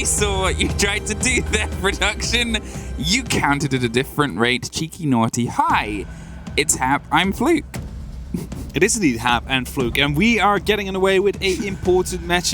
I saw what you tried to do there, production. You counted at a different rate. Cheeky, naughty. Hi, it's Hap. I'm Fluke. It is indeed Hap and Fluke, and we are getting away with an important match.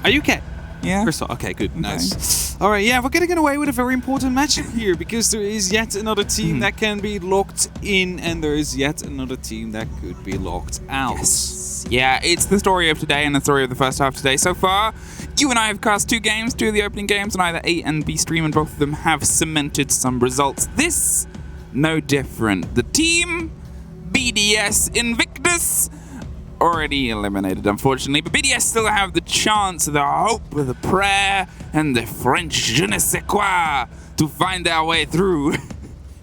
Are you okay? Yeah. Crystal, okay, good, nice. All right, yeah, we're getting away with a very important matchup here because there is yet another team that can be locked in, and there is yet another team that could be locked out. Yes. Yeah, it's the story of today and the story of the first half today. So far, you and I have cast 2 games, 2 of the opening games on either A and B stream, and both of them have cemented some results. This, no different. The team, BDS Invictus, already eliminated, unfortunately, but BDS still have the chance, the hope, the prayer, and the French je ne sais quoi to find our way through.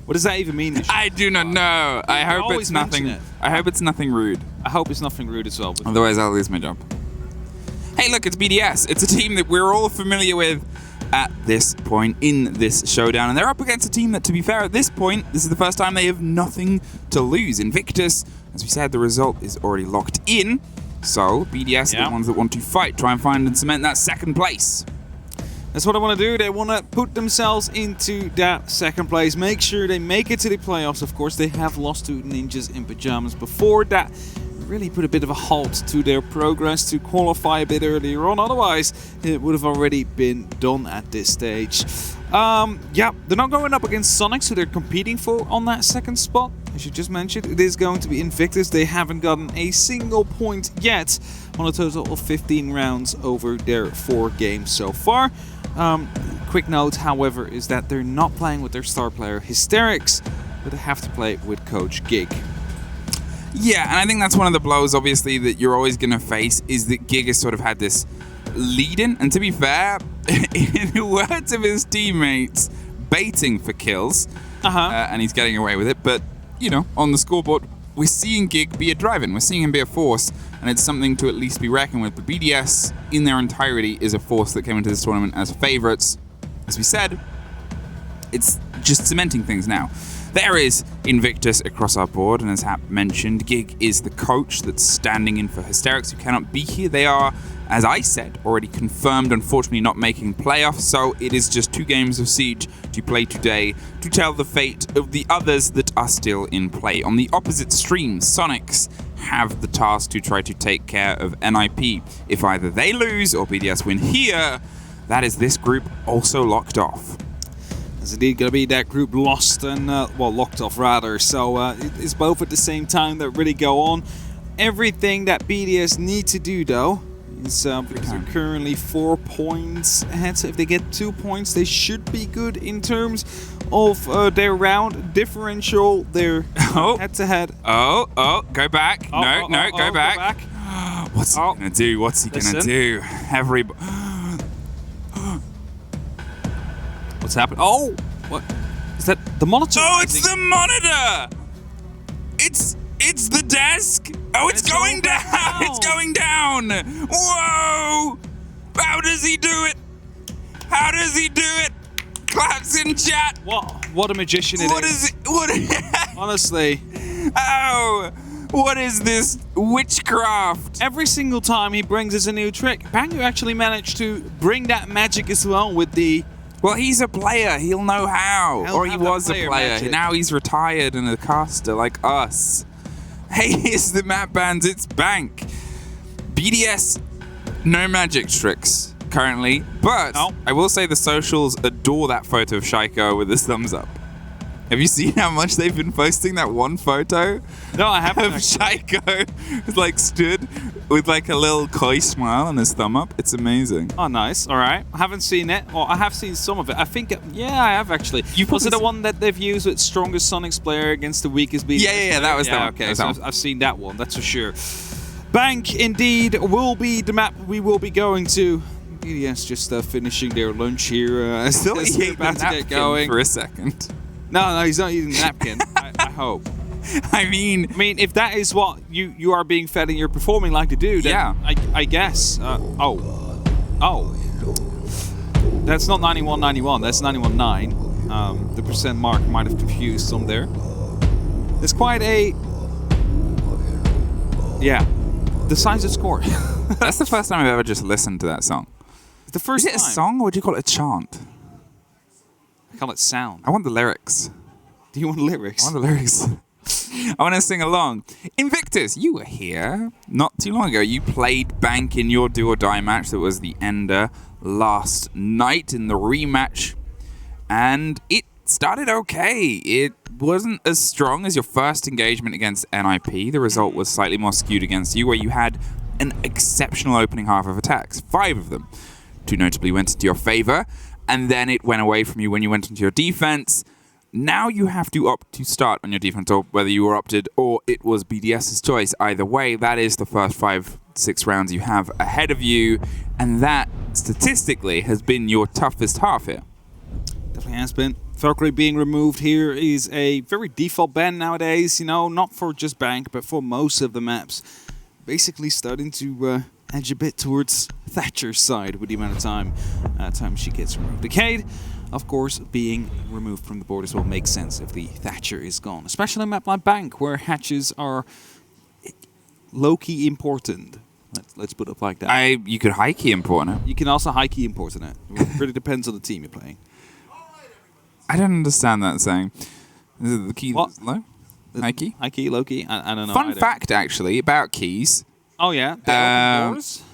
What does that even mean? I do not know. I hope it's nothing. I hope it's nothing rude. I hope it's nothing rude as well. Otherwise, I'll lose my job. Hey, look, it's BDS. It's a team that we're all familiar with at this point in this showdown, and they're up against a team that, to be fair, at this point, this is the first time they have nothing to lose. Invictus, as we said, the result is already locked in, so BDS are the ones that want to fight, try and find and cement that second place. That's what I want to do. They want to put themselves into that second place, make sure they make it to the playoffs. Of course, they have lost to Ninjas in Pajamas before. That really put a bit of a halt to their progress to qualify a bit earlier on. Otherwise, it would have already been done at this stage. Yeah, they're not going up against Sonic, so they're competing for on that second spot. As you just mentioned, it is going to be Invictus. They haven't gotten a single point yet on a total of 15 rounds over their 4 games so far. Quick note, however, is that they're not playing with their star player Hysterics, but they have to play with Coach Gig. Yeah, and I think that's one of the blows, obviously, that you're always going to face, is that Gig has sort of had this lead-in. And to be fair, in the words of his teammates, baiting for kills, and he's getting away with it. But, you know, on the scoreboard, we're seeing Gig be a drive-in. We're seeing him be a force, and it's something to at least be reckoned with. But BDS, in their entirety, is a force that came into this tournament as favourites. As we said, it's just cementing things now. There is Invictus across our board, and as Hap mentioned, Gig is the coach that's standing in for Hysterics, who cannot be here. They are, as I said, already confirmed, unfortunately not making playoffs, so it is just 2 games of Siege to play today to tell the fate of the others that are still in play. On the opposite stream, Sonics have the task to try to take care of NIP. If either they lose or BDS win here, that is this group also locked off. It's indeed going to be that group lost and, well, locked off rather. So it's both at the same time that really go on. Everything that BDS need to do, though, is because they're currently 4 points ahead. So if they get 2 points, they should be good in terms of their round differential. Their head-to-head. Go back. Go back. What's he going to do? What's he going to do? What's happened? Oh! What? Is that the monitor? Oh, it's the monitor! It's the desk! Oh, it's going down! It's going down! Whoa! How does he do it? How does he do it? Claps in chat! What a magician it is. Honestly. Oh! What is this witchcraft? Every single time he brings us a new trick, Bangu actually managed to bring that magic as well with the... Well, he's a player. He'll know how. Or he was a player. Magic. Now he's retired and a caster like us. Hey, it's the map bands. It's Bank. BDS, no magic tricks currently. But I will say the socials adore that photo of Shaiiko with his thumbs up. Have you seen how much they've been posting that one photo? No, I haven't. Of Shaiiko who's like stood with like a little coy smile and his thumb up. It's amazing. Oh, nice. All right. I haven't seen it. Well, I have seen some of it. I think, yeah, I have actually. Was it the one that they've used with strongest Sonics player against the weakest BDS? Yeah, that was the one. Okay, so I've seen that one. That's for sure. Bank, indeed, will be the map we will be going to. BDS just finishing their lunch here. Still he about to get going for a second. No, he's not eating the napkin. I hope. I mean, if that is what you are being fed and you're performing like to do, then yeah. I guess. That's not 91.91. That's 91.9. The percent mark might have confused some there. There's quite a decisive score. That's the first time I've ever just listened to that song. It's the first Is it a time. song or do you call it a chant? I call it sound. I want the lyrics. Do you want lyrics? I want the lyrics. I want to sing along. Invictus, you were here not too long ago. You played Bank in your do or die match that was the ender last night in the rematch. And it started okay. It wasn't as strong as your first engagement against NIP. The result was slightly more skewed against you, where you had an exceptional opening half of attacks. 5 of them. 2 notably went into your favor, and then it went away from you when you went into your defense. Now you have to opt to start on your defense, or whether you were opted or it was BDS's choice. Either way, that is the first 5-6 rounds you have ahead of you, and that, statistically, has been your toughest half here. Definitely has been. Valkyrie being removed here is a very default ban nowadays, you know, not for just Bank, but for most of the maps. Basically starting to edge a bit towards Thatcher's side with the amount of time she gets removed. Decade, of course, being removed from the board as well makes sense if the Thatcher is gone. Especially on a map like Bank, where hatches are low-key important. Let's put it like that. You could high key import it. You can also high-key import in it. It really depends on the team you're playing. I don't understand that saying. Is it the key What? that's low? High key? High key, low key? I don't know. Fun either. fact, actually, about keys. Oh yeah, they open doors?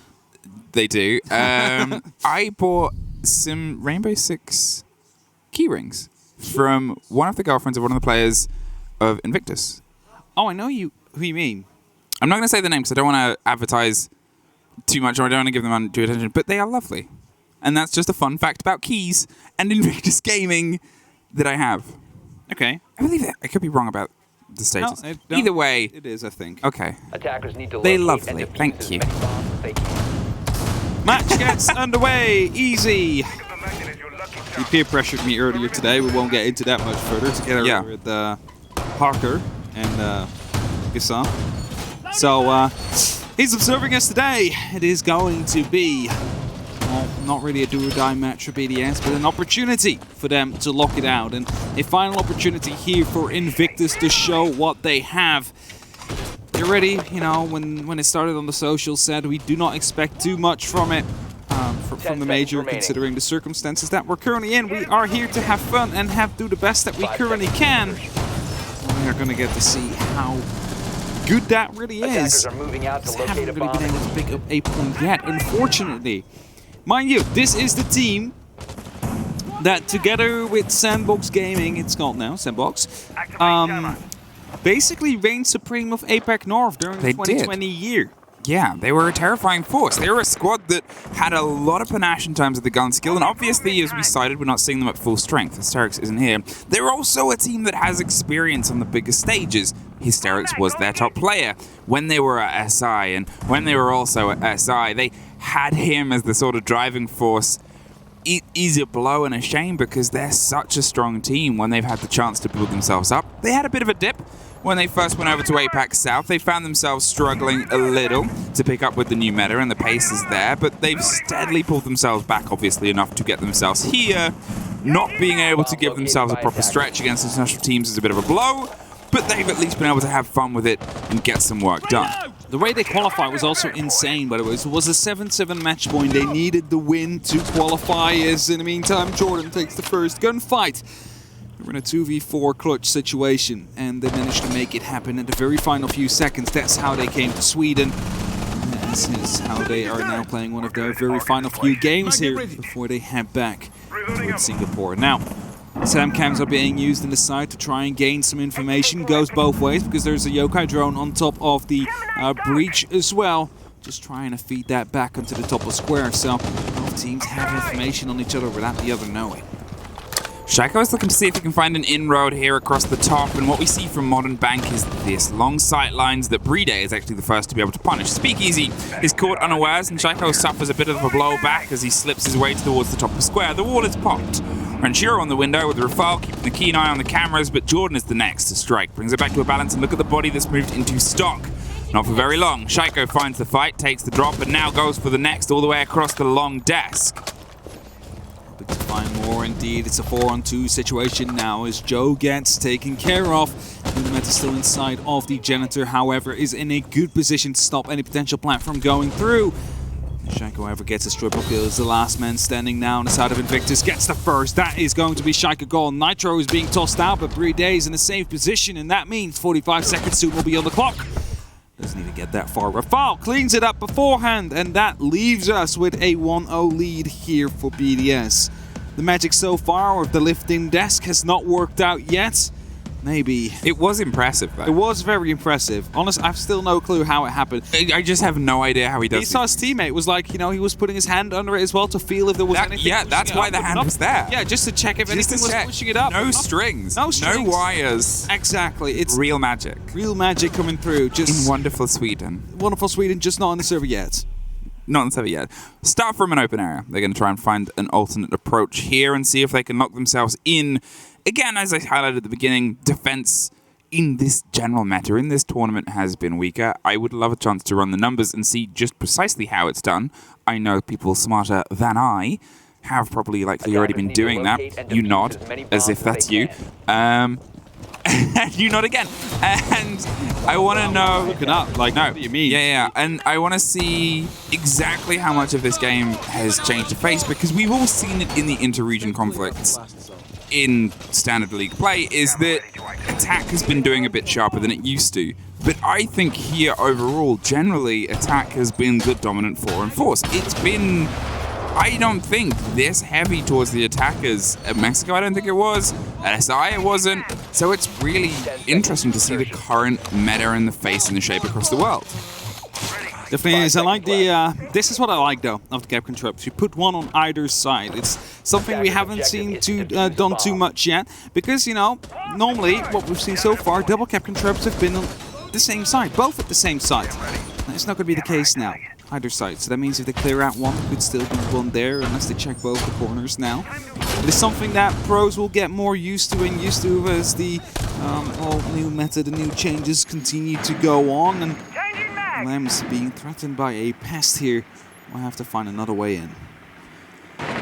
They do. I bought some Rainbow Six key rings from one of the girlfriends of one of the players of Invictus. Oh, I know who you mean. I'm not going to say the name because I don't want to advertise too much or I don't want to give them undue attention, but they are lovely. And that's just a fun fact about keys and Invictus Gaming that I have. Okay. I believe that. I could be wrong about the status. No, Either way. it is, I think. Okay. Attackers need to They locate lovely. and defuse Thank as you. many bombs as they can. Match gets underway. Easy. He peer pressured me earlier today. We won't get into that much further. Together with Parker and Gassan. So he's observing us today. It is going to be not really a do-or-die match for BDS, but an opportunity for them to lock it out. And a final opportunity here for Invictus to show what they have. They're ready, you know, when it started on the social, said we do not expect too much from it, from the major, remaining. considering the circumstances that we're currently in. We are here to have fun and do the best that we currently can. We are going to get to see how good that really is. Attackers are moving out to Just haven't locate a really bomb. been able to pick up a point yet, unfortunately. Mind you, this is the team that, together with Sandbox Gaming, it's called now, Sandbox, basically reigned supreme of APAC North during the 2020 year. Yeah, they were a terrifying force. They were a squad that had a lot of panache in terms of the gun skill, and obviously, as we cited, we're not seeing them at full strength. Hysterics isn't here. They're also a team that has experience on the bigger stages. Hysterics was their top player when they were at SI, and when they were also at SI, they had him as the sort of driving force. It is a blow and a shame because they're such a strong team when they've had the chance to build themselves up. They had a bit of a dip when they first went over to APAC South. They found themselves struggling a little to pick up with the new meta, and the pace is there, but they've steadily pulled themselves back, obviously, enough to get themselves here. Not being able to give themselves a proper stretch against international teams is a bit of a blow, but they've at least been able to have fun with it and get some work done. The way they qualified was also insane, by the way. So it was a 7-7 match point. They needed the win to qualify, as in the meantime, Jordan takes the first gunfight. They were in a 2v4 clutch situation, and they managed to make it happen in the very final few seconds. That's how they came to Sweden. And this is how they are now playing one of their very final few games here before they head back towards Singapore. Now, SAM cams are being used in the side to try and gain some information. Goes both ways because there's a yokai drone on top of the breach as well. Just trying to feed that back onto the top of square. So both teams have information on each other without the other knowing. Shaiiko is looking to see if he can find an inroad here across the top, and what we see from Modern Bank is this long sight lines that Brede is actually the first to be able to punish. Speakeasy is caught unawares, and Shaiiko suffers a bit of a blow back as he slips his way towards the top of the square. The wall is popped. Ranchiro on the window with Rafale keeping the keen eye on the cameras, but Jordan is the next to strike. Brings it back to a balance, and look at the body that's moved into stock. Not for very long. Shaiiko finds the fight, takes the drop, and now goes for the next all the way across the long desk. Hoping to find more indeed. It's a 4-on-2 situation now as Joe gets taken care of. Lumet is still inside of the janitor, however, is in a good position to stop any potential plant from going through. Shaiiko whoever gets a triple kill is the last man standing now on the side of Invictus. Gets the first. That is going to be Shaiiko gone. Nitro is being tossed out, but 3 days in a safe position, and that means 45 seconds soon will be on the clock. Doesn't even get that far. Rafal cleans it up beforehand, and that leaves us with a 1-0 lead here for BDS. The magic so far of the lifting desk has not worked out yet. Maybe. It was impressive, though. It was very impressive. Honestly, I've still no clue how it happened. I just have no idea how he does it. He saw his teammate was like, he was putting his hand under it as well to feel if there was anything. Yeah, that's why the hand was there. Yeah, just to check if anything was pushing it up. No strings. No strings. No wires. Exactly. It's real magic. Real magic coming through. Just in wonderful Sweden. Wonderful Sweden, just not on the server yet. Not on the server yet. Start from an open area. They're going to try and find an alternate approach here and see if they can lock themselves in. Again, as I highlighted at the beginning, defense in this general meta, in this tournament, has been weaker. I would love a chance to run the numbers and see just precisely how it's done. I know people smarter than I have probably likely already been doing that. You nod, as if that's you. You nod again. And I want to know... Looking up, like, no, what do you mean? Yeah. And I want to see exactly how much of this game has changed to face, because we've all seen it in the inter-region conflicts. In standard league play, is that attack has been doing a bit sharper than it used to. But I think here overall, generally, attack has been the dominant 4 and force. It's been, I don't think, this heavy towards the attackers. At Mexico, I don't think it was. At SI, it wasn't. So it's really interesting to see the current meta in the face and the shape across the world. Definitely is. I like the, this is what I like though, of the Capcom traps. You put one on either side. It's something we haven't seen done too much yet, because, normally, what we've seen so far, double Capcom traps have been on the same side, both at the same side. That's not going to be the case now, either side. So that means if they clear out one, there could still be one there, unless they check both the corners now. It is something that pros will get more used to as the all new meta, the new changes continue to go on, and Lems being threatened by a pest here. We'll have to find another way in.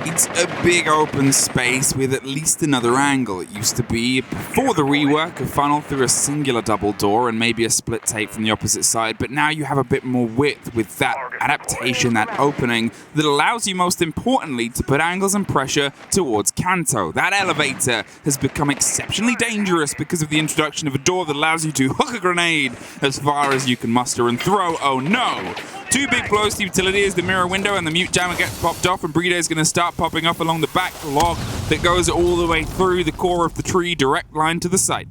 It's a big open space with at least another angle. It used to be, before the rework, a funnel through a singular double door and maybe a split tape from the opposite side, but now you have a bit more width with that adaptation, that opening, that allows you, most importantly, to put angles and pressure towards Kanto. That elevator has become exceptionally dangerous because of the introduction of a door that allows you to hook a grenade as far as you can muster and throw. Oh no! 2 big blows to utility as the mirror window and the mute jammer gets popped off, and BDS is going to start popping up along the back log that goes all the way through the core of the tree, direct line to the site.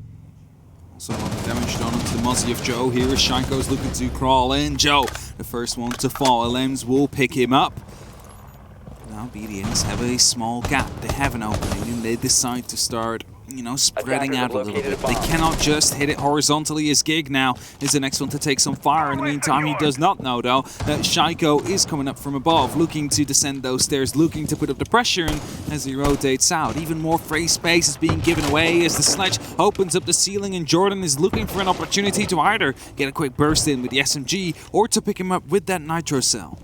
So damage done onto the Muzzy of Joe here as Shaiiko's looking to crawl in. Joe, the first one to fall. Lems will pick him up. Now BDS have a small gap. They have an opening and they decide to start, spreading out a little bit. They cannot just hit it horizontally. His Gig now is the next one to take some fire. In the meantime, he does not know, though, that Shaiiko is coming up from above, looking to descend those stairs, looking to put up the pressure, and as he rotates out, even more free space is being given away as the sledge opens up the ceiling, and Jordan is looking for an opportunity to either get a quick burst in with the SMG or to pick him up with that nitro cell.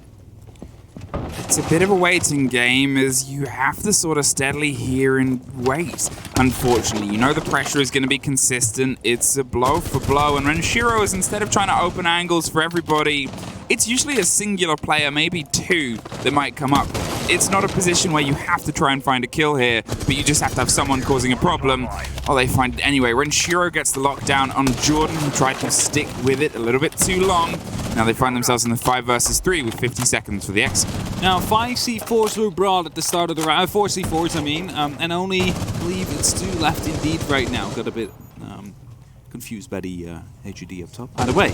It's a bit of a waiting game, as you have to sort of steadily hear and wait. Unfortunately, the pressure is going to be consistent. It's a blow for blow, and Renshiro is, instead of trying to open angles for everybody, it's usually a singular player, maybe 2, that might come up. It's not a position where you have to try and find a kill here, but you just have to have someone causing a problem. Oh, they find it anyway. Renshiro gets the lockdown on Jordan, who tried to stick with it a little bit too long. Now they find themselves in the 5 versus 3 with 50 seconds for the exit. Now 5 C4s were brought at the start of the round, 4 C4s I mean, and only, I believe it's 2 left indeed right now. Got a bit confused by the HUD up top. Either way,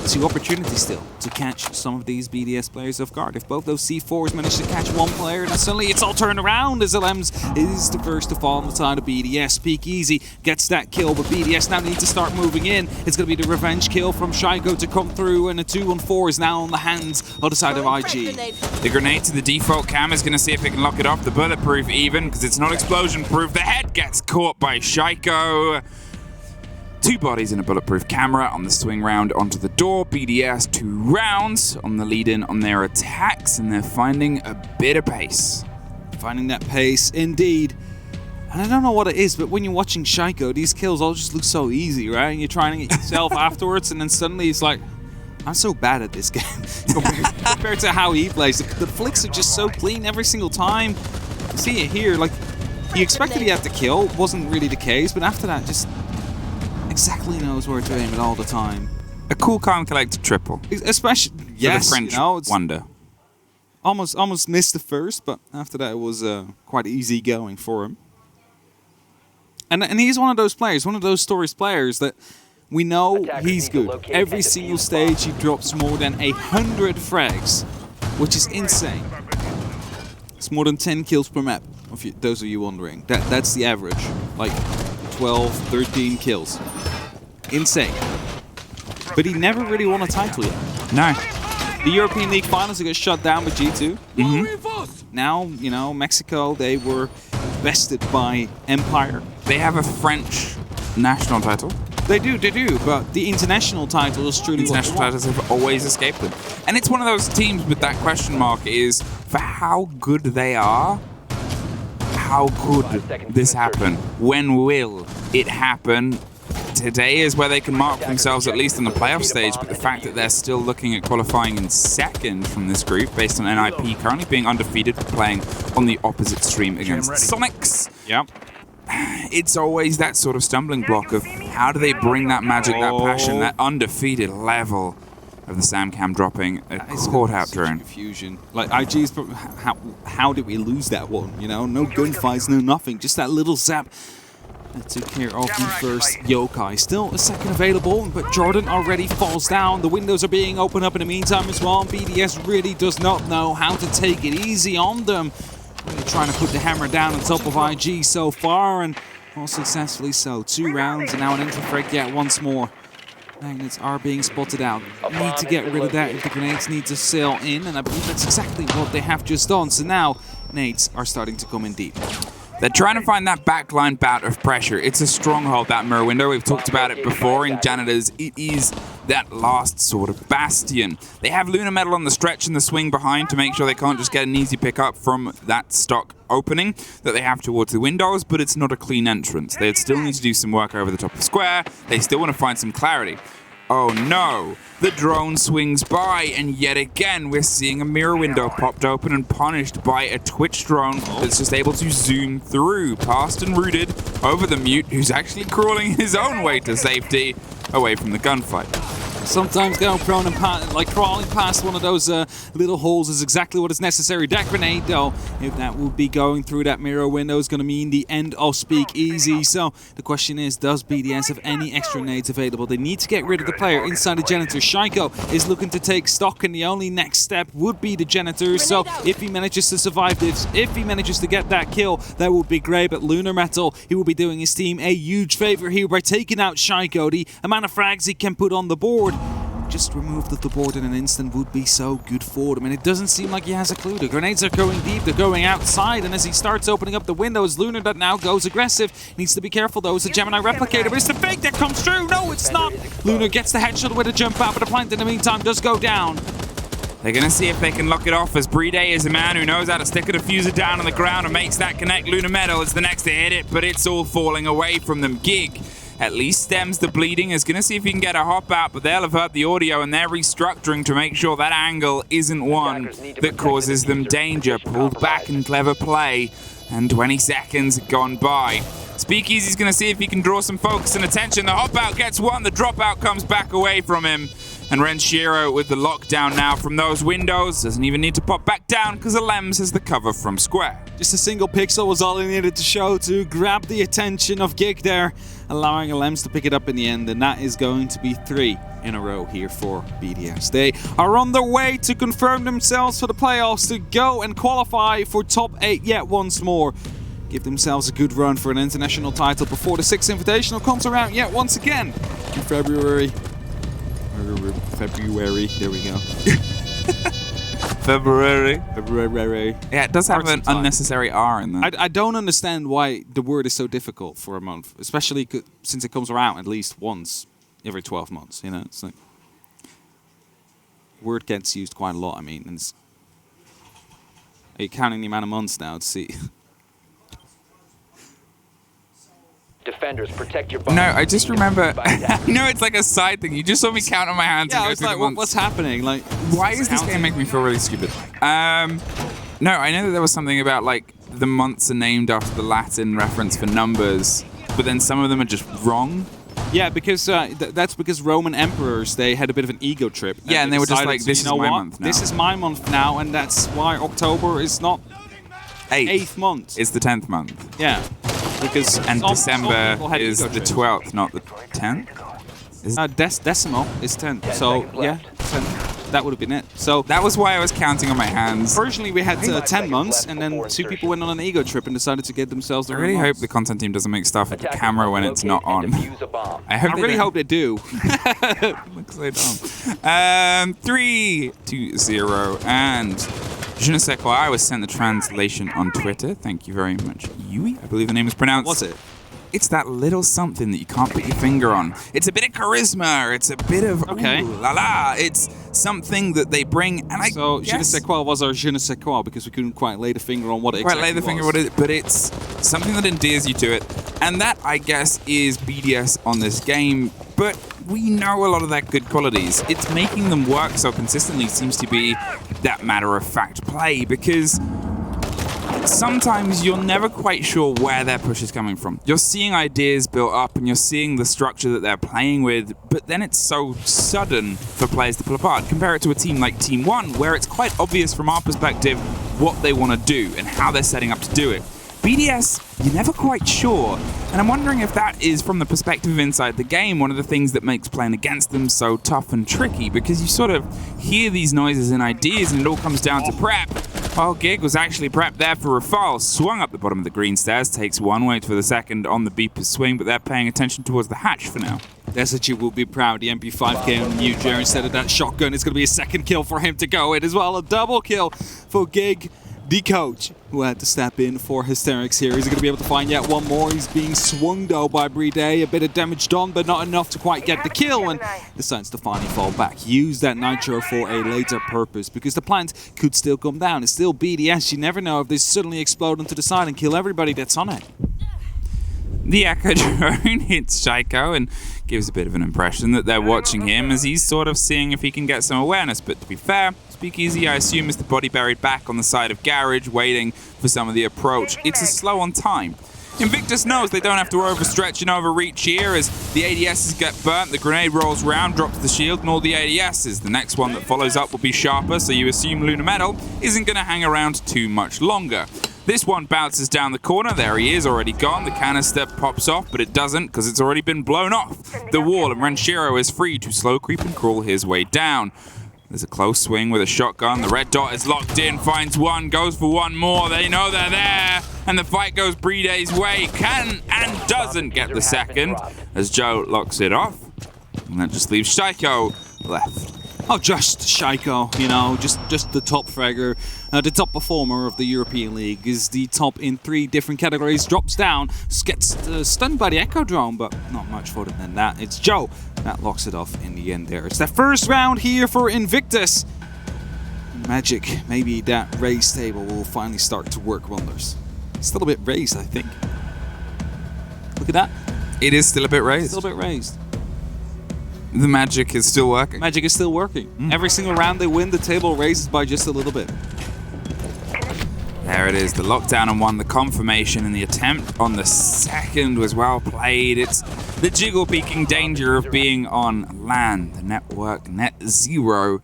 2 opportunities still to catch some of these BDS players off guard. If both those C4s manage to catch one player, then suddenly it's all turned around as Lems is the first to fall on the side of BDS. Peak Easy gets that kill, but BDS now need to start moving in. It's going to be the revenge kill from Shaiiko to come through, and a 2-on-4 is now on the hands of the side of IG. The grenade to the default cam is going to see if it can lock it off. The bulletproof even, because it's not explosion proof. The head gets caught by Shaiiko. 2 bodies in a bulletproof camera on the swing round onto the door. BDS 2 rounds on the lead-in on their attacks, and they're finding a bit of pace. Finding that pace, indeed. And I don't know what it is, but when you're watching Shaiiko, these kills all just look so easy, right? And you're trying to get yourself afterwards, and then suddenly it's like, I'm so bad at this game compared to how he plays. The flicks are just so clean every single time. You see it here, like, he expected he had to kill, wasn't really the case, but after that, just exactly knows where to aim it all the time. A cool, calm, collected triple. Especially, yes, the French you know, it's wonder. almost missed the first, but after that it was quite easy going for him. And he's one of those players, one of those stories players that we know he's good. Every single stage he drops more than 100 frags, which is insane. It's more than 10 kills per map, those of you wondering. That's the average, like 12, 13 kills. Insane. But he never really won a title yet. No. The European League finals, he got shut down by G2. Now, you know, Mexico, they were bested by Empire. They have a French national title. They do, but the international title is truly International titles have always escaped them. And it's one of those teams with that question mark is, for how good they are, how could this happen? When will it happen? Today is where they can mark themselves, at least in the playoff stage, but the fact that they're still looking at qualifying in second from this group, based on NIP currently being undefeated, playing on the opposite stream against Sonics. Yep. It's always that sort of stumbling block of how do they bring that magic, that passion, that undefeated level of the SamCam dropping a caught-out drone. Confusion. Like, IG's, how did we lose that one? You know, no gunfights, no nothing, just that little zap that took care of the first yokai. Still a second available, but Jordan already falls down. The windows are being opened up in the meantime as well. BDS really does not know how to take it easy on them. Really trying to put the hammer down on top of IG so far, and all successfully so. 2 rounds, and now an entry frag yet once more. Magnets are being spotted out. Need to get rid of that if the grenades need to sail in, and I believe that's exactly what they have just done. So now, nades are starting to come in deep. They're trying to find that backline bout of pressure. It's a stronghold, that mirror window. We've talked about it before in Janitors. It is that last sort of bastion. They have Lunar Metal on the stretch and the swing behind to make sure they can't just get an easy pick up from that stock opening that they have towards the windows, but it's not a clean entrance. They still need to do some work over the top of the square. They still want to find some clarity. Oh no, the drone swings by, and yet again we're seeing a mirror window popped open and punished by a Twitch drone that's just able to zoom through, past and rooted over the mute, who's actually crawling his own way to safety away from the gunfight. Sometimes going prone and crawling past one of those little holes is exactly what is necessary. That grenade, though, if that would be going through that mirror window, is going to mean the end of Speakeasy. So the question is, does BDS have any extra nades available? They need to get rid of the player inside the janitor. Shaiiko is looking to take stock, and the only next step would be the janitor. So if he manages to survive this, if he manages to get that kill, that would be great. But Lunar Metal, he will be doing his team a huge favor here by taking out Shaiiko. The amount of frags he can put on the board, just removed off the board in an instant, would be so good for them. And it doesn't seem like he has a clue. The grenades are going deep, they're going outside, and as he starts opening up the windows, Lunar that now goes aggressive. Needs to be careful though, it's a Gemini replicator, but it's the fake that comes through. No, it's not. Lunar gets the headshot with a jump out, but the plant in the meantime does go down. They're going to see if they can lock it off, as Brede is a man who knows how to stick a diffuser down on the ground and makes that connect. Lunar Metal is the next to hit it, but it's all falling away from them. Gig at least stems the bleeding, is going to see if he can get a hop out, but they'll have heard the audio and they're restructuring to make sure that angle isn't one that causes them danger. Pulled back in clever play, and 20 seconds gone by. Speakeasy's going to see if he can draw some focus and attention. The hop out gets one, the drop out comes back away from him. And Renshiro with the lockdown now from those windows. Doesn't even need to pop back down because Alems has the cover from square. Just a single pixel was all he needed to show to grab the attention of Gig there, allowing Alems to pick it up in the end. And that is going to be 3 in a row here for BDS. They are on their way to confirm themselves for the playoffs, to go and qualify for top 8 yet once more. Give themselves a good run for an international title before the 6th Invitational comes around yet once again in February. There we go. February. Yeah, it does have an unnecessary R in there. I don't understand why the word is so difficult for a month, especially since it comes around at least once every 12 months. You know, it's like word gets used quite a lot. I mean, and are you counting the amount of months now to see? defenders, protect your bomb. No, I just Being remember. defended by attackers. No, it's like a side thing. You just saw me count on my hands. Yeah, and I go was through like, the months. what's happening? Like, Why is this game making me feel really stupid? No, I know that there was something about like the months are named after the Latin reference for numbers, but then some of them are just wrong. Yeah, because that's because Roman emperors, they had a bit of an ego trip. Yeah, and they were just decided like, to, this you is know my what? month now. This is my month now, and that's why October is not 8th month. It's the 10th month. Yeah, because And some December people had is ego the trips. 12th, not the 10th. Decimal is 10th. 10 So seconds yeah, left. 10th. That would have been it. So That was why I was counting on my hands. originally we had 10 seconds months, left and then before 2 people insertion. went on an ego trip and decided to get themselves I their really own hope months. the content team doesn't make stuff with the Attackers camera when must it's not locate on. and defuse a bomb. I hope I they really don't. hope they do. Looks so dumb. 3, 2, 0, and je ne sais quoi. I was sent the translation on Twitter. Thank you very much, Yui. I believe the name is pronounced. What's it? It's that little something that you can't put your finger on. It's a bit of charisma. It's a bit of Okay. ooh la la. It's something that they bring, and I So je ne guess sais quoi was our je ne sais quoi because we couldn't quite lay the finger on what it quite exactly lay the finger was. what it, but it's something that endears you to it, and that I guess is BDS on this game. But we know a lot of their good qualities. It's making them work so consistently seems to be that matter-of-fact play, because sometimes you're never quite sure where their push is coming from. You're seeing ideas built up and you're seeing the structure that they're playing with, but then it's so sudden for players to pull apart. Compare it to a team like Team 1, where it's quite obvious from our perspective what they want to do and how they're setting up to do it. BDS, you're never quite sure, and I'm wondering if that is from the perspective of inside the game, one of the things that makes playing against them so tough and tricky, because you sort of hear these noises and ideas and it all comes down to prep. Well, Gig was actually prepped there for Rafal, swung up the bottom of the green stairs, takes one, waits for the second on the beeper swing, but they're paying attention towards the hatch for now. Desachi will be proud. The MP5K on New Jer instead of that shotgun. It's going to be a second kill for him to go in as well. A double kill for Gig, the coach, who had to step in for Hysterics here. He's going to be able to find yet one more. He's being swung though by Brede. A bit of damage done, but not enough to quite get the kill, and decides to finally fall back. Use that nitro for a later purpose, because the plant could still come down. It's still BDS. You never know if they suddenly explode onto the side and kill everybody that's on it. The Echo drone hits Shaiiko and gives a bit of an impression that they're watching him as he's sort of seeing if he can get some awareness. But to be fair, Speakeasy, I assume, is the body buried back on the side of Garage, waiting for some of the approach. It's a slow on time. Invictus knows they don't have to overstretch and overreach here as the ADSs get burnt, the grenade rolls round, drops the shield, and all the ADSs. The next one that follows up will be sharper, so you assume Lunar Metal isn't going to hang around too much longer. This one bounces down the corner. There he is, already gone. The canister pops off, but it doesn't because it's already been blown off the wall, and Renshiro is free to slow creep and crawl his way down. There's a close swing with a shotgun. The red dot is locked in, finds one, goes for one more. They know they're there, and the fight goes Brede's way. Can and doesn't get the second as Joe locks it off. And that just leaves Shaiiko left. Oh, just Shaiiko, you know, just the top fragger, the top performer of the European League, is the top in 3 different categories, drops down, gets stunned by the Echo drone, but not much further than that. It's Joe that locks it off in the end there. It's that first round here for Invictus. Magic, maybe that raise table will finally start to work wonders. It's still a bit raised, I think. Look at that. It is still a bit raised. Still a bit raised. The magic is still working. Magic is still working. Every single round they win, the table raises by just a little bit. There it is, the lockdown on one, the confirmation, and the attempt on the second was well played. It's the jiggle-peaking danger of being on LAN, the network net zero.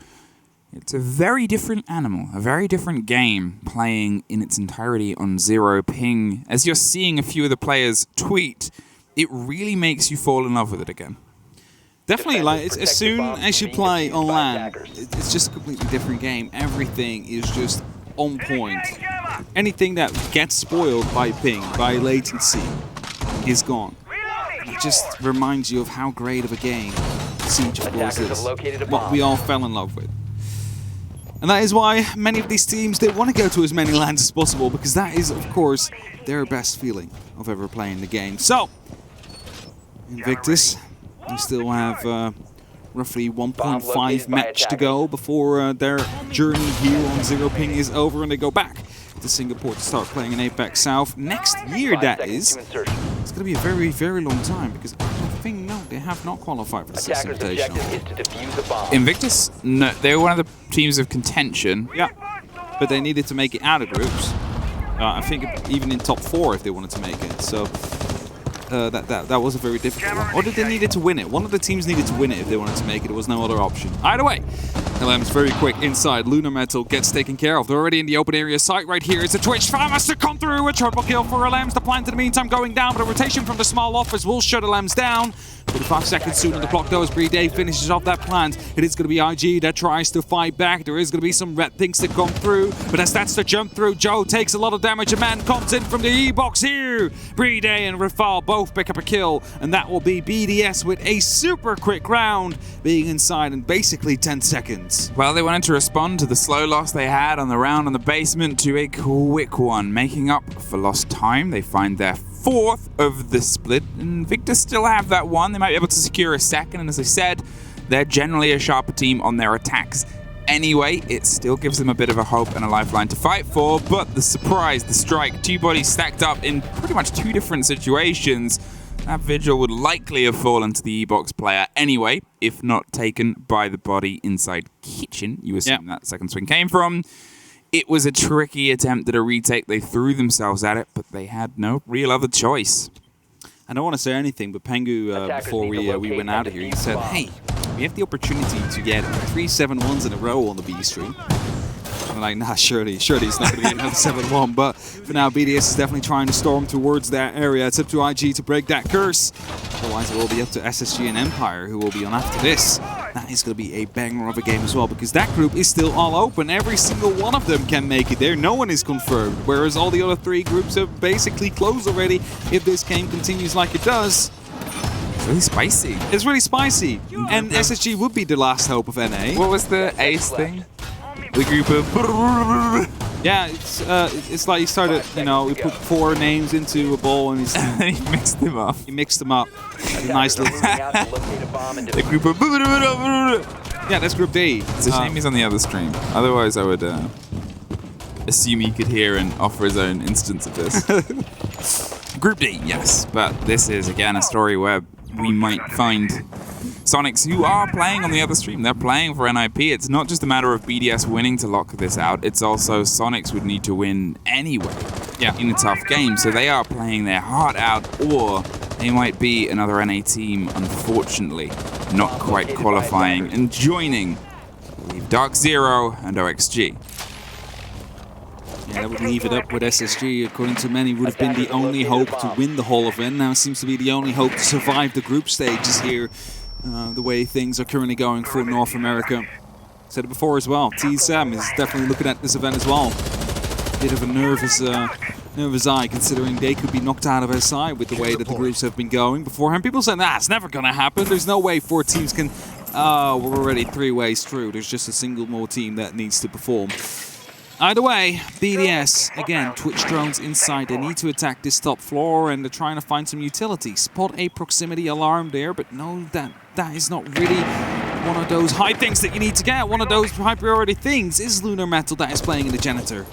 It's a very different animal, a very different game, playing in its entirety on zero ping. As you're seeing a few of the players tweet, it really makes you fall in love with it again. Definitely, like, it's, as soon as you play on LAN, it's just a completely different game. Everything is just on point. Anything that gets spoiled by ping, by latency, is gone. It just reminds you of how great of a game Siege of Course is. What we all fell in love with. And that is why many of these teams, they want to go to as many LANs as possible, because that is, of course, their best feeling of ever playing the game. So, Invictus, we still have roughly 1.5 match to go before their journey here on Zero Ping is over and they go back to Singapore to start playing in Apex South next year, that is. It's going to be a very, very long time because I think, no, they have not qualified for the Six Attacker's Invitational. objective is to defuse the bomb. Invictus, no, they were one of the teams of contention. Yeah, but they needed to make it out of groups. I think even in top 4 if they wanted to make it. So that was a very difficult one. Or did they needed to win it? One of the teams needed to win it if they wanted to make it. There was no other option. Either way, LM's very quick inside. Lunar Metal gets taken care of. They're already in the open area site right here. It's a Twitch Farm has to come through. A triple kill for LMs. The plant in the meantime going down, but a rotation from the small office will shut LMs down. 45 seconds soon on the clock though as BDS finishes off that plant. It is going to be IG that tries to fight back. There is going to be some red things that come through, but as that's to jump through, Joe takes a lot of damage. A man comes in from the E-box here. BDS and Rafal both pick up a kill, and that will be BDS with a super quick round, being inside in basically 10 seconds. Well, they wanted to respond to the slow loss they had on the round on the basement to a quick one, making up for lost time. They find their 4th of the split, and Invictus still have that one. They might be able to secure a second, and as I said, they're generally a sharper team on their attacks. Anyway, it still gives them a bit of a hope and a lifeline to fight for, but the surprise, the strike, 2 bodies stacked up in pretty much 2 different situations. That vigil would likely have fallen to the E-box player anyway, if not taken by the body inside kitchen. You assume that second swing came from. It was a tricky attempt at a retake. They threw themselves at it, but they had no real other choice. I don't want to say anything, but Pengu, before we went out of here, he said, hey, we have the opportunity to get 3 7-1s in a row on the B stream. I'm like, nah, surely it's not going to be another 7-1. But for now, BDS is definitely trying to storm towards that area. It's up to IG to break that curse. Otherwise, it will be up to SSG and Empire, who will be on after this. That is going to be a banger of a game as well, because that group is still all open. Every single one of them can make it there. No one is confirmed, whereas all the other 3 groups are basically closed already if this game continues like it does. It's really spicy. It's really spicy. And SSG would be the last hope of NA. What was the ace thing? The group of... Yeah, it's like he started, you know, we put 4 names into a bowl and he mixed them up. he mixed them up. Nice little... The group of... Yeah, that's Group D. It's a shame he's on the other stream. Otherwise, I would assume he could hear and offer his own instance of this. Group D, yes. But this is, again, a story where we might find Sonics who are playing on the other stream. They're playing for NIP. It's not just a matter of BDS winning to lock this out. It's also Sonics would need to win anyway in a tough game. So they are playing their heart out, or they might be another NA team, unfortunately, not quite qualifying and joining, I believe, Dark Zero and OXG. Yeah, that would leave it up with SSG. According to many, would have been the only hope to win the whole event. Now it seems to be the only hope to survive the group stages here. The way things are currently going for North America. Said it before as well. TSM is definitely looking at this event as well. Bit of a nervous eye, considering they could be knocked out of their side with the way that the groups have been going beforehand. People say, nah, it's never gonna happen. There's no way 4 teams can... Oh, we're already 3 ways through. There's just a single more team that needs to perform. Either way, BDS, again, Twitch drones inside. They need to attack this top floor, and they're trying to find some utility. Spot a proximity alarm there, but no, that is not really one of those high things that you need to get. One of those high priority things is Lunar Metal that is playing in the Janitor.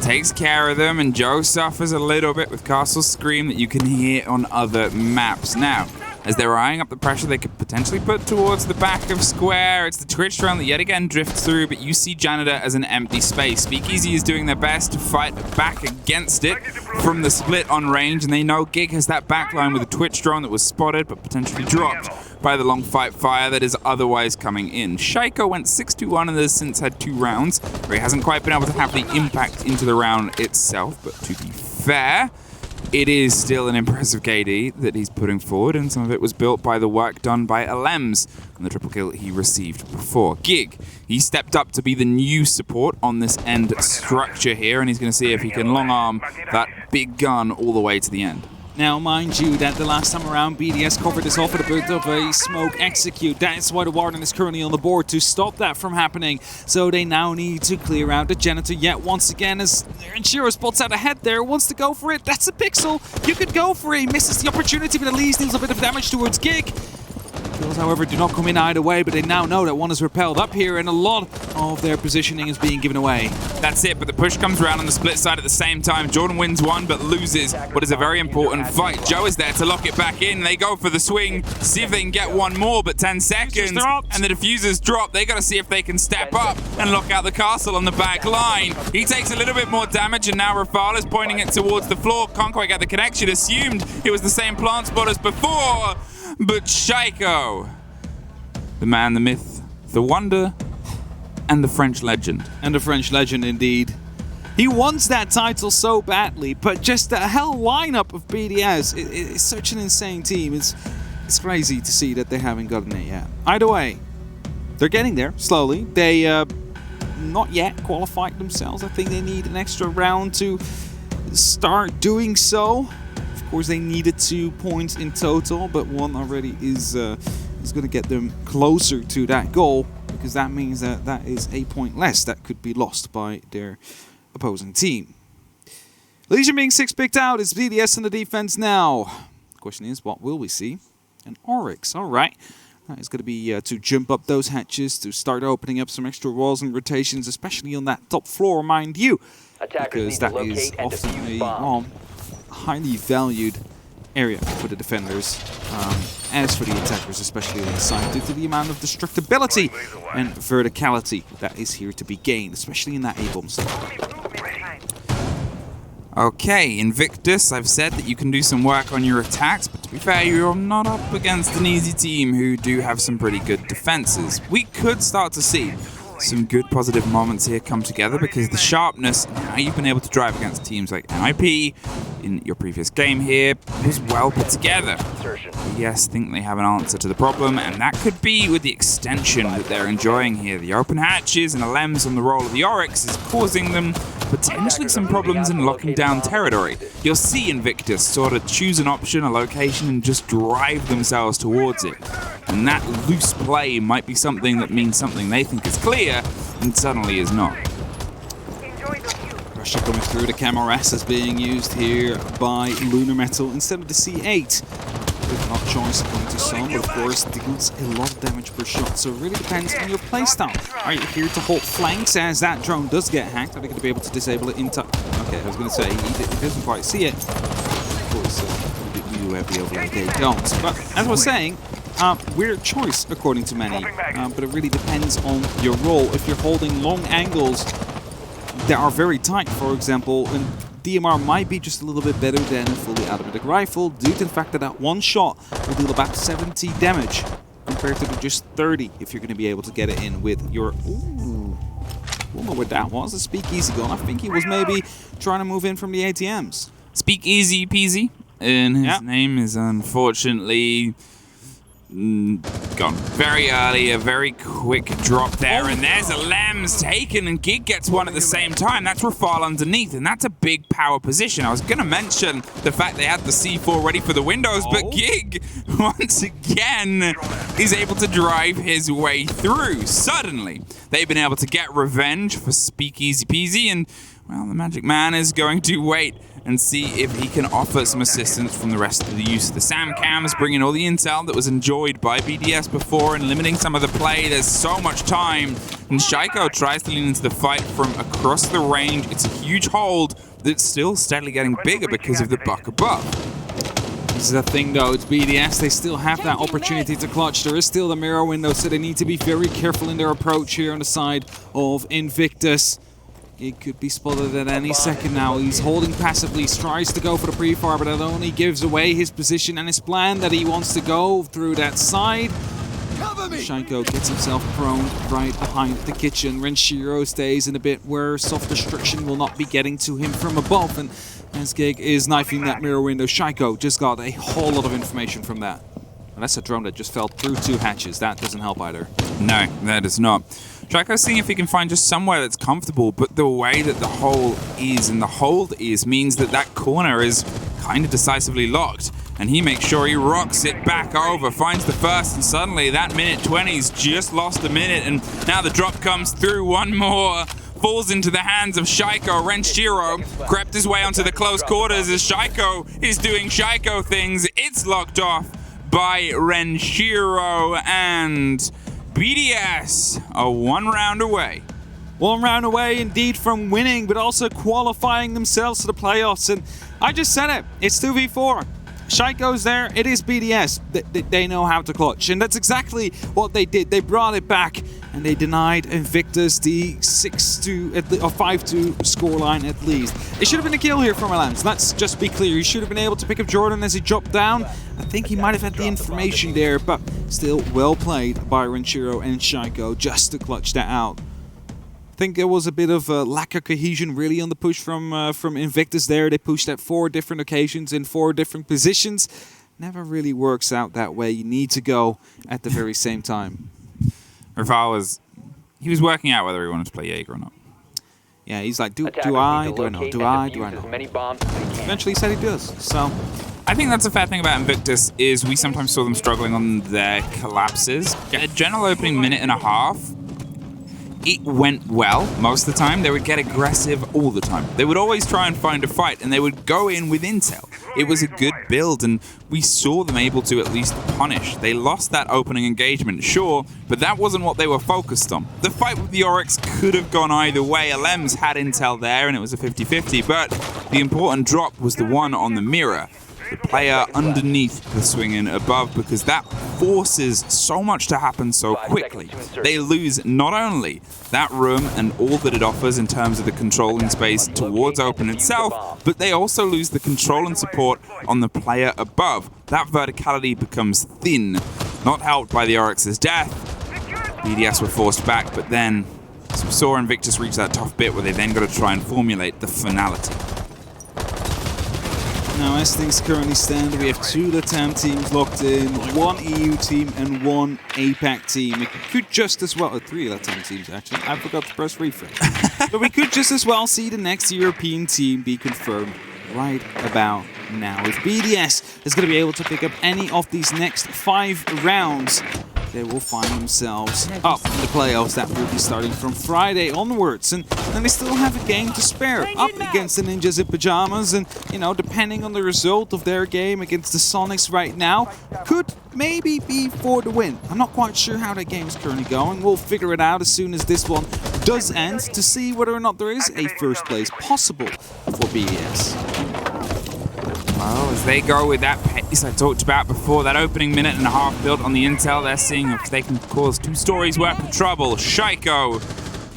Takes care of them, and Joe suffers a little bit with Castle Scream that you can hear on other maps. Now, as they're eyeing up the pressure they could potentially put towards the back of Square, it's the Twitch drone that yet again drifts through, but you see Janitor as an empty space. Speakeasy is doing their best to fight back against it from the split on range, and they know Gig has that backline with a Twitch drone that was spotted but potentially dropped by the long fight fire that is otherwise coming in. Shaiiko went 6-1 and has since had 2 rounds where he hasn't quite been able to have the impact into the round itself, but to be fair, it is still an impressive KD that he's putting forward, and some of it was built by the work done by Alems and the triple kill he received before. Gig, he stepped up to be the new support on this end structure here, and he's going to see if he can long arm that big gun all the way to the end. Now, mind you, that the last time around, BDS covered this off with a bit of a smoke execute. That is why the Warden is currently on the board to stop that from happening. So they now need to clear out the Janitor yet once again, as Enshiro spots out ahead there, wants to go for it. That's a pixel. You could go for it. He misses the opportunity, but at least deals a bit of damage towards Gig. Kills, however, do not come in either way, but they now know that one is repelled up here, and a lot of their positioning is being given away. That's it, but the push comes around on the split side at the same time. Jordan wins one, but loses what is a very important fight. Joe is there to lock it back in. They go for the swing, see if they can get one more, but 10 seconds, and the diffusers drop. They got to see if they can step up and lock out the castle on the back line. He takes a little bit more damage, and now Rafal is pointing it towards the floor. Can't quite get the connection. Assumed it was the same plant spot as before, but Shaiiko, the man, the myth, the wonder, and the French legend. And the French legend, indeed. He wants that title so badly, but just the hell lineup of BDS is such an insane team. It's crazy to see that they haven't gotten it yet. Either way, they're getting there slowly. They not yet qualified themselves. I think they need an extra round to start doing so. Of course, they needed 2 points in total, but one already is going to get them closer to that goal, because that means that is a point less that could be lost by their opposing team. Legion being 6 picked out. It's BDS in the defense now. The question is, what will we see? An Oryx, all right. That is going to be to jump up those hatches, to start opening up some extra walls and rotations, especially on that top floor, mind you, because that is often a highly valued area for the defenders, as for the attackers, especially on the side, due to the amount of destructibility and verticality that is here to be gained, especially in that A-bomb side. Okay, Invictus, I've said that you can do some work on your attacks, but to be fair, you're not up against an easy team who do have some pretty good defenses. We could start to see some good positive moments here come together, because the sharpness and how you've been able to drive against teams like NIP in your previous game here was well put together. Yes, I think they have an answer to the problem, and that could be with the extension that they're enjoying here. The open hatches and the lems on the roll of the Oryx is causing them potentially some problems in locking down territory. You'll see Invictus sort of choose an option, a location, and just drive themselves towards it. And that loose play might be something that means something they think is clear, and suddenly is not. Pressure coming through, the Camel S is being used here by Lunar Metal instead of the C8. Good not choice according to some, but of course deals a lot of damage per shot, so it really depends on your playstyle. Are you here to hold flanks as that drone does get hacked? Are they going to be able to disable it in time? Okay, I was going to say, he doesn't quite see it. Of course, we do have the overlay, they don't. But as I was saying, weird choice according to many, but it really depends on your role. If you're holding long angles that are very tight, for example, and DMR might be just a little bit better than a fully automatic rifle, due to the fact that that one shot will deal about 70 damage compared to the just 30 if you're going to be able to get it in with your... Ooh, I don't know what that was, a speakeasy gun. I think he was maybe trying to move in from the ATMs. Speakeasy peasy, and his name is unfortunately gone. Very early, a very quick drop there, and there's a Lems taken, and Gig gets one at the same time. That's Rafal underneath, and that's a big power position. I was going to mention the fact they had the C4 ready for the windows, but Gig, once again, is able to drive his way through. Suddenly, they've been able to get revenge for Speakeasy Peasy, and, well, the Magic Man is going to wait and see if he can offer some assistance from the rest of the use of the SAM cams, bringing all the intel that was enjoyed by BDS before and limiting some of the play. There's so much time, and Shaiiko tries to lean into the fight from across the range. It's a huge hold that's still steadily getting bigger because of the buck above. This is the thing though, it's BDS, they still have that opportunity to clutch. There is still the mirror window, so they need to be very careful in their approach here on the side of Invictus. It could be spotted at any second now. He's holding passively, tries to go for the pre-fire, but it only gives away his position and his plan that he wants to go through that side. Shaiiko gets himself prone right behind the kitchen. Renshiro stays in a bit where soft destruction will not be getting to him from above. And as Gig is knifing that mirror window, Shaiiko just got a whole lot of information from that. And that's a drone that just fell through 2 hatches. That doesn't help either. No, that does not. Shaiiko's seeing if he can find just somewhere that's comfortable, but the way that the hole is and the hold is means that that corner is kind of decisively locked. And he makes sure he rocks it back over, finds the first, and suddenly that minute 20's just lost a minute, and now the drop comes through. One more falls into the hands of Shaiiko. Renshiro crept his way onto the close quarters as Shaiiko is doing Shaiiko things. It's locked off by Renshiro, and BDS are 1 round away. 1 round away indeed from winning, but also qualifying themselves to the playoffs. And I just said it, it's 2v4. Shaiiko's there, it is BDS. They know how to clutch, and that's exactly what they did. They brought it back, and they denied Invictus the 6-2 or 5-2 scoreline at least. It should have been a kill here from LMs. Let's just be clear. He should have been able to pick up Jordan as he dropped down. I think he might have had the information there, but still well played by Renshiro and Shaiiko just to clutch that out. I think there was a bit of a lack of cohesion really on the push from Invictus there. They pushed at 4 different occasions in 4 different positions. Never really works out that way. You need to go at the very same time. Rafal was working out whether he wanted to play Jaeger or not. Yeah, he's like, do I know? Eventually he said he does. So I think that's a fair thing about Invictus is we sometimes saw them struggling on their collapses. A general opening minute and a half, it went well most of the time. They would get aggressive all the time. They would always try and find a fight, and they would go in with intel. It was a good build, and we saw them able to at least punish. They lost that opening engagement, sure, but that wasn't what they were focused on. The fight with the Oryx could have gone either way. LMs had intel there, and it was a 50-50, but the important drop was the one on the mirror. The player underneath the swing-in above, because that forces so much to happen so quickly. They lose not only that room and all that it offers in terms of the controlling space towards open itself, but they also lose the control and support on the player above. That verticality becomes thin, not helped by the Oryx's death. BDS were forced back, but then as we saw Invictus reach that tough bit where they then got to try and formulate the finality. Now, as things currently stand, we have 2 LATAM teams locked in, 1 EU team and 1 APAC team. It could just as well, 3 LATAM teams actually, I forgot to press refresh. But we could just as well see the next European team be confirmed right about now. If BDS is going to be able to pick up any of these next 5 rounds, they will find themselves up in the playoffs that will be starting from Friday onwards. And then they still have a game to spare up against the Ninjas in Pajamas. And, you know, depending on the result of their game against the Sonics right now, could maybe be for the win. I'm not quite sure how that game is currently going. We'll figure it out as soon as this one does end to see whether or not there is a first place possible for BDS. Well, as they go with that pace I talked about before, that opening minute and a half built on the intel, they're seeing if they can cause 2 stories worth of trouble. Shaiiko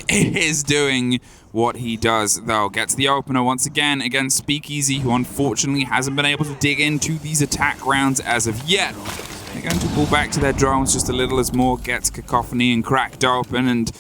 is doing what he does, though. Gets the opener once again against Speakeasy, who unfortunately hasn't been able to dig into these attack rounds as of yet. They're going to pull back to their drones just a little as more gets Cacophony and cracked open, and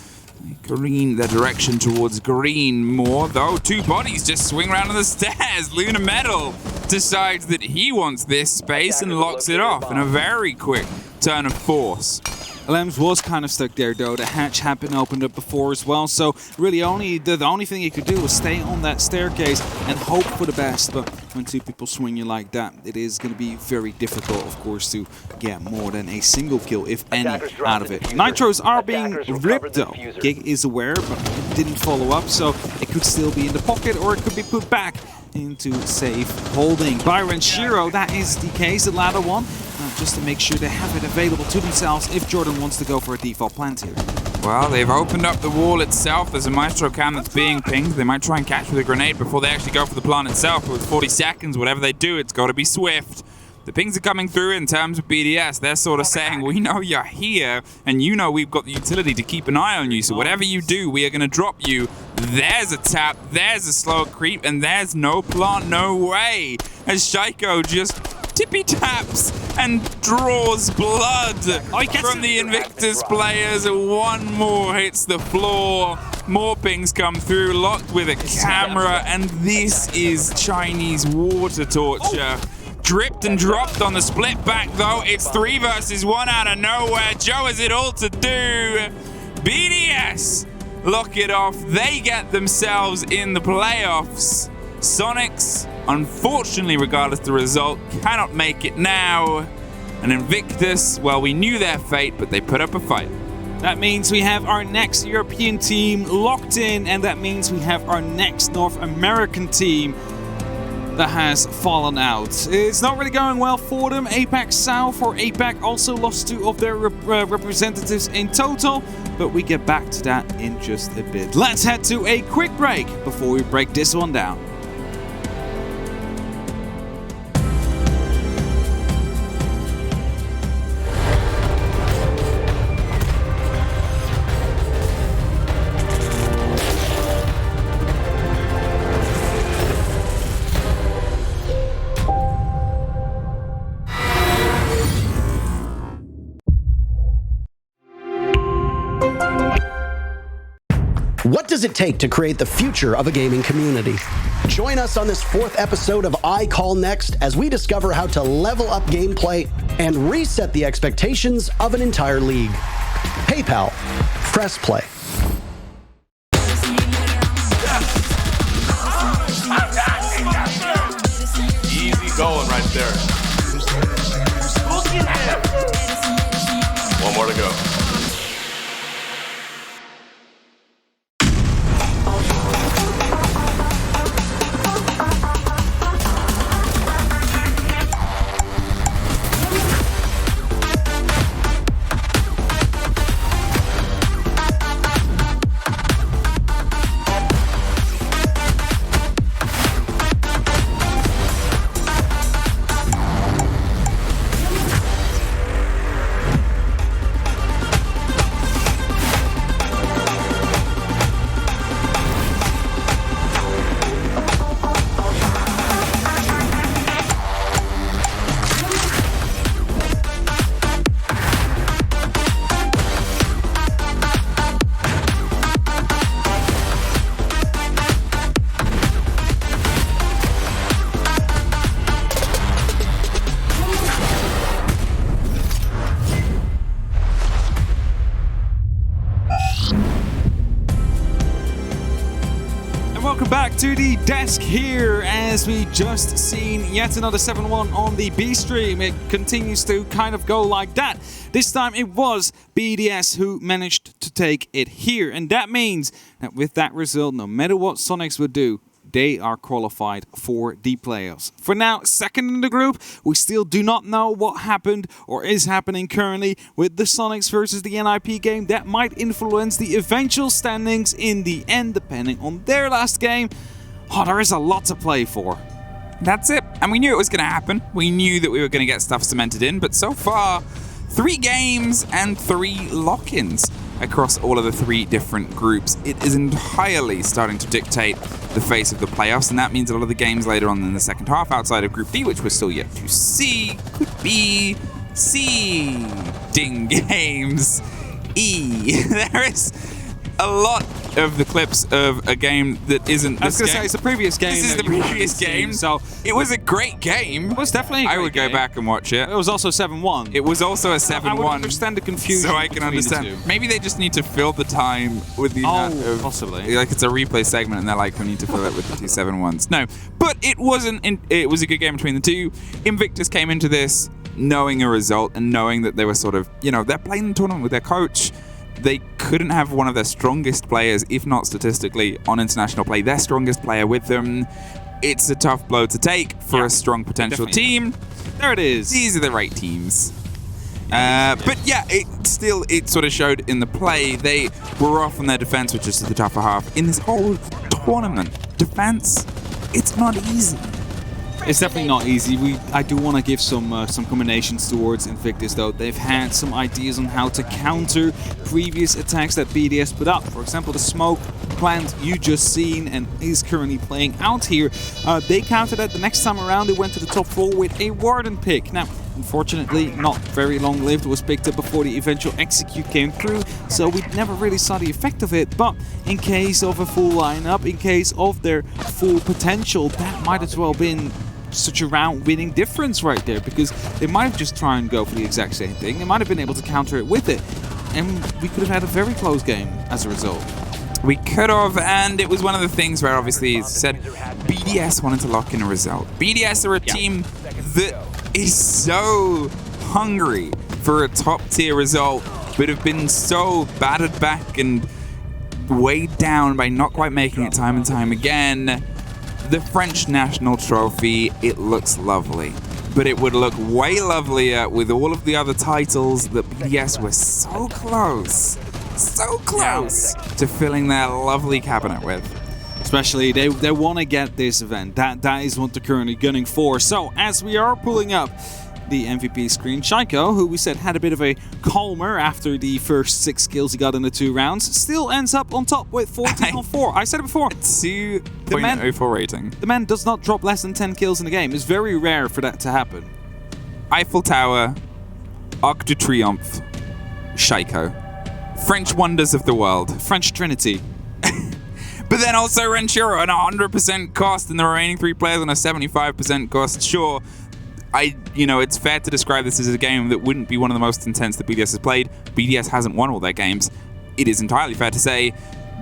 careen their direction towards green more, though 2 bodies just swing around on the stairs. Luna Metal decides that he wants this space and locks it off in a very quick turn of force. LMs was kind of stuck there though. The hatch had been opened up before as well, so really the only thing he could do was stay on that staircase and hope for the best. But when 2 people swing you like that, it is going to be very difficult, of course, to get more than a single kill, if any, out of it. Nitros are being ripped though. Gig is aware, but it didn't follow up, so it could still be in the pocket or it could be put back into safe holding. By Renshiro, that is the case, the latter one, just to make sure they have it available to themselves if Jordan wants to go for a default plant here. Well, they've opened up the wall itself. There's a Maestro cam that's being pinged. They might try and catch with a grenade before they actually go for the plant itself. But with 40 seconds, whatever they do, it's got to be swift. The pings are coming through in terms of BDS. They're sort of saying, we know you're here, and you know we've got the utility to keep an eye on you, so whatever you do, we are going to drop you. There's a tap, there's a slow creep, and there's no plant, no way. As Shaiiko just tippy taps and draws blood from the Invictus players. 1 more hits the floor. More pings come through, locked with a camera, and this is Chinese water torture. Dripped and dropped on the split back though. It's 3 versus 1 out of nowhere. Joe has it all to do. BDS lock it off. They get themselves in the playoffs. Sonics, unfortunately, regardless of the result, cannot make it now. And Invictus, well, we knew their fate, but they put up a fight. That means we have our next European team locked in, and that means we have our next North American team that has fallen out. It's not really going well for them. APAC South or APAC also lost 2 of their representatives in total, but we get back to that in just a bit. Let's head to a quick break before we break this one down. What does it take to create the future of a gaming community? Join us on this 4th episode of I Call Next as we discover how to level up gameplay and reset the expectations of an entire league. PayPal, press play. Easy going right there. One more to go. Welcome back to the desk here as we just seen yet another 7-1 on the B stream. It continues to kind of go like that. This time it was BDS who managed to take it here, and that means that with that result, no matter what Sonics would do, they are qualified for the playoffs. For now, second in the group, we still do not know what happened or is happening currently with the Sonics versus the NIP game. That might influence the eventual standings in the end, depending on their last game. Oh, there is a lot to play for. That's it. And we knew it was going to happen. We knew that we were going to get stuff cemented in, but so far, 3 games and 3 lock-ins across all of the 3 different groups. It is entirely starting to dictate the face of the playoffs, and that means a lot of the games later on in the second half outside of Group D, which we're still yet to see, could be seeding games. There is a lot of the clips of a game that isn't this game. I was going to say, it's the previous game. This is the previous game. So it was a great game. It was definitely a great I would game. go back and watch it. It was also 7-1. It was also a 7-1. I would understand the confusion. So I can understand. The 2. Maybe they just need to fill the time with the amount of... possibly. Like it's a replay segment and they're like, we need to fill it with the 2 7-1s. No, but it wasn't... It was a good game between the 2. Invictus came into this knowing a result and knowing that they were sort of, you know, they're playing the tournament with their coach. They couldn't have one of their strongest players, if not statistically, on international play, their strongest player with them. It's a tough blow to take for a strong potential team. There it is. These are the right teams. But yeah, it sort of showed in the play. They were off on their defense, which is the tougher half. In this whole tournament, defense, it's not easy. It's definitely not easy. I do want to give some commendations towards Invictus, though. They've had some ideas on how to counter previous attacks that BDS put up. For example, the smoke plant you just seen and is currently playing out here. They countered that the next time around. They went to the top 4 with a Warden pick. Now, unfortunately, not very long-lived. It was picked up before the eventual execute came through, so we never really saw the effect of it. But in case of a full lineup, in case of their full potential, that might as well have been such a round-winning difference right there, because they might have just tried and go for the exact same thing. They might have been able to counter it with it, and we could have had a very close game as a result. We could have, and it was one of the things where obviously, as I said, BDS wanted to lock in a result. BDS are a team that is so hungry for a top-tier result, but have been so battered back and weighed down by not quite making it time and time again. the French national trophy, it looks lovely. But it would look way lovelier with all of the other titles that BDS were so close to filling their lovely cabinet with. Especially, they want to get this event. That is what they're currently gunning for. So, as we are pulling up the MVP screen, Shaiiko, who we said had a bit of a calmer after the first 6 kills he got in the 2 rounds, still ends up on top with 14 on 4. I said it before. 2.04 rating. The man does not drop less than 10 kills in a game. It's very rare for that to happen. Eiffel Tower, Arc de Triomphe, Shaiiko. French wonders of the world. French Trinity. But then also Renshiro on a 100% cost and the remaining 3 players on a 75% cost. Sure, it's fair to describe this as a game that wouldn't be one of the most intense that BDS has played. BDS hasn't won all their games. It is entirely fair to say,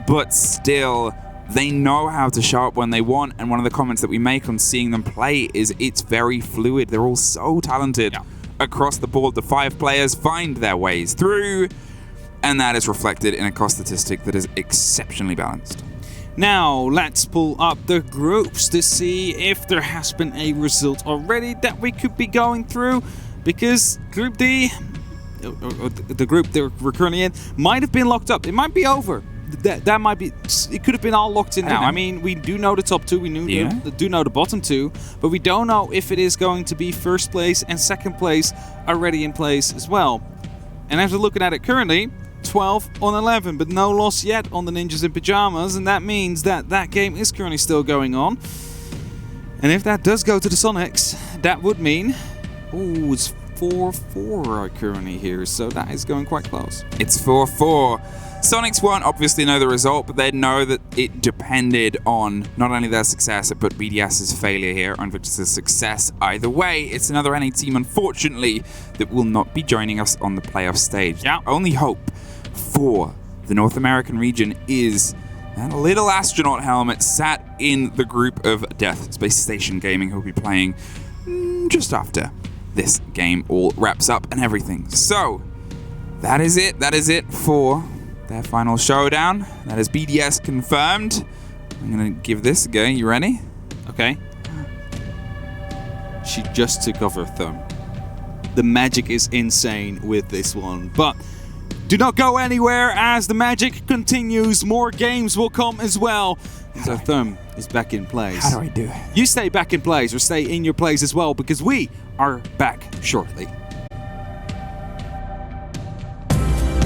but still, they know how to show up when they want, and one of the comments that we make on seeing them play is it's very fluid. They're all so talented across the board. The 5 players find their ways through, and that is reflected in a cost statistic that is exceptionally balanced. Now, let's pull up the groups to see if there has been a result already that we could be going through, because Group D, or the group that we're currently in, might have been locked up. It might be over. That might be. It could have been all locked in now. I mean, we do know the top 2, we do know the bottom 2, but we don't know if it is going to be first place and second place already in place as well. And after looking at it currently, 12 on 11, but no loss yet on the Ninjas in Pajamas, and that means that that game is currently still going on. And if that does go to the Sonics, that would mean, it's 4-4 I currently hear, so that is going quite close. It's 4-4. Sonics won't obviously know the result, but they'd know that it depended on not only their success, but BDS's failure here, on Invictus' success. Either way, it's another NA team, unfortunately, that will not be joining us on the playoff stage. Yeah. Only hope for the North American region is that little astronaut helmet sat in the group of Death Space Station Gaming, who will be playing just after this game all wraps up and everything. So, that is it. That is it for their final showdown. That is BDS confirmed. I'm going to give this a go. You ready? Okay. She just took off her thumb. The magic is insane with this one, but do not go anywhere as the magic continues. More games will come as well. Her thumb is back in place. How do I do it? You stay back in place, or stay in your place as well, because we are back shortly.